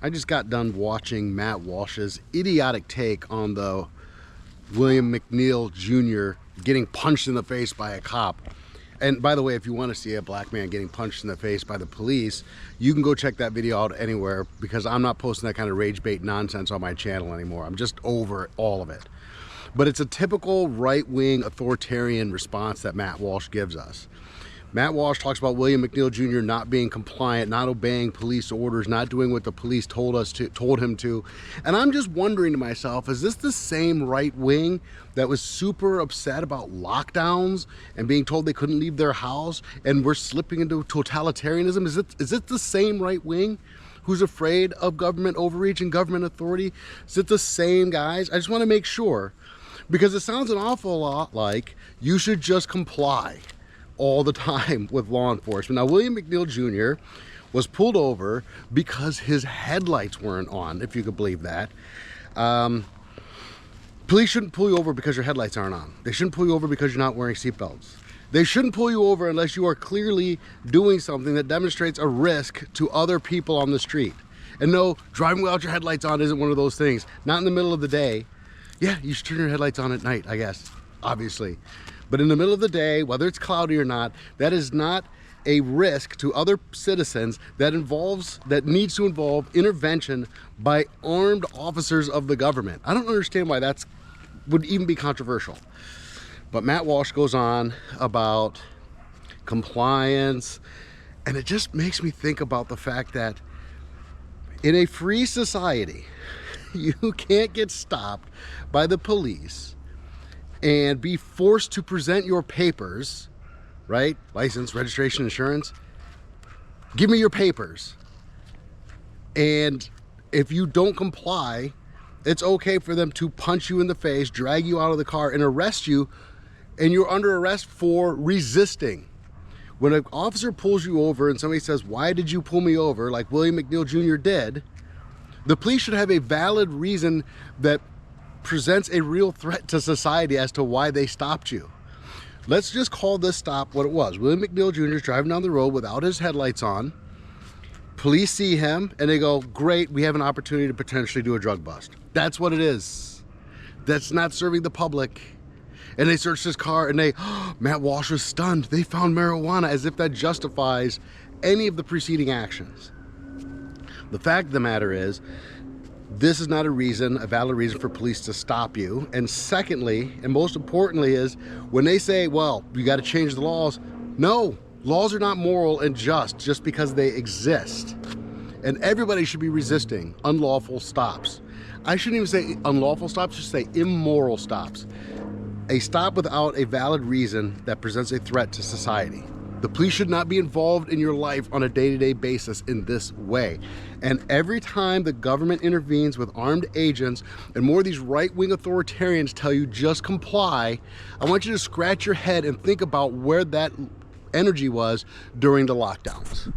I just got done watching Matt Walsh's idiotic take on the William McNeil Jr. getting punched in the face by a cop. And by the way, if you want to see a black man getting punched in the face by the police, you can go check that video out anywhere, because I'm not posting that kind of rage bait nonsense on my channel anymore. I'm just over all of it. But it's a typical right-wing authoritarian response that Matt Walsh gives us. Matt Walsh talks about William McNeil Jr. not being compliant, not obeying police orders, not doing what the police told him to. And I'm just wondering to myself, is this the same right wing that was super upset about lockdowns and being told they couldn't leave their house, and we're slipping into totalitarianism? Is it the same right wing who's afraid of government overreach and government authority? Is it the same guys? I just want to make sure, because it sounds an awful lot like you should just comply all the time with law enforcement. Now, William McNeil Jr. was pulled over because his headlights weren't on, if you could believe that. Police shouldn't pull you over because your headlights aren't on. They shouldn't pull you over because you're not wearing seatbelts. They shouldn't pull you over unless you are clearly doing something that demonstrates a risk to other people on the street. And no, driving without your headlights on isn't one of those things. Not in the middle of the day. Yeah, you should turn your headlights on at night, I guess, obviously. But in the middle of the day, whether it's cloudy or not, that is not a risk to other citizens that needs to involve intervention by armed officers of the government. I don't understand why that would even be controversial. But Matt Walsh goes on about compliance, and it just makes me think about the fact that in a free society, you can't get stopped by the police and be forced to present your papers, right? License, registration, insurance. Give me your papers. And if you don't comply, it's okay for them to punch you in the face, drag you out of the car, and arrest you, and you're under arrest for resisting. When an officer pulls you over and somebody says, "Why did you pull me over?" like William McNeil Jr. did, the police should have a valid reason that presents a real threat to society as to why they stopped you. Let's just call this stop what it was. William McNeil Jr. is driving down the road without his headlights on. Police see him and they go, "Great, we have an opportunity to potentially do a drug bust." That's what it is. That's not serving the public. And they searched his car and Matt Walsh was stunned. They found marijuana, as if that justifies any of the preceding actions. The fact of the matter is, this is not a valid reason for police to stop you. And secondly, and most importantly, is when they say, well, you got to change the laws. No, laws are not moral and just because they exist. And everybody should be resisting unlawful stops. I shouldn't even say unlawful stops, just say immoral stops. A stop without a valid reason that presents a threat to society. The police should not be involved in your life on a day-to-day basis in this way. And every time the government intervenes with armed agents and more of these right-wing authoritarians tell you just comply, I want you to scratch your head and think about where that energy was during the lockdowns.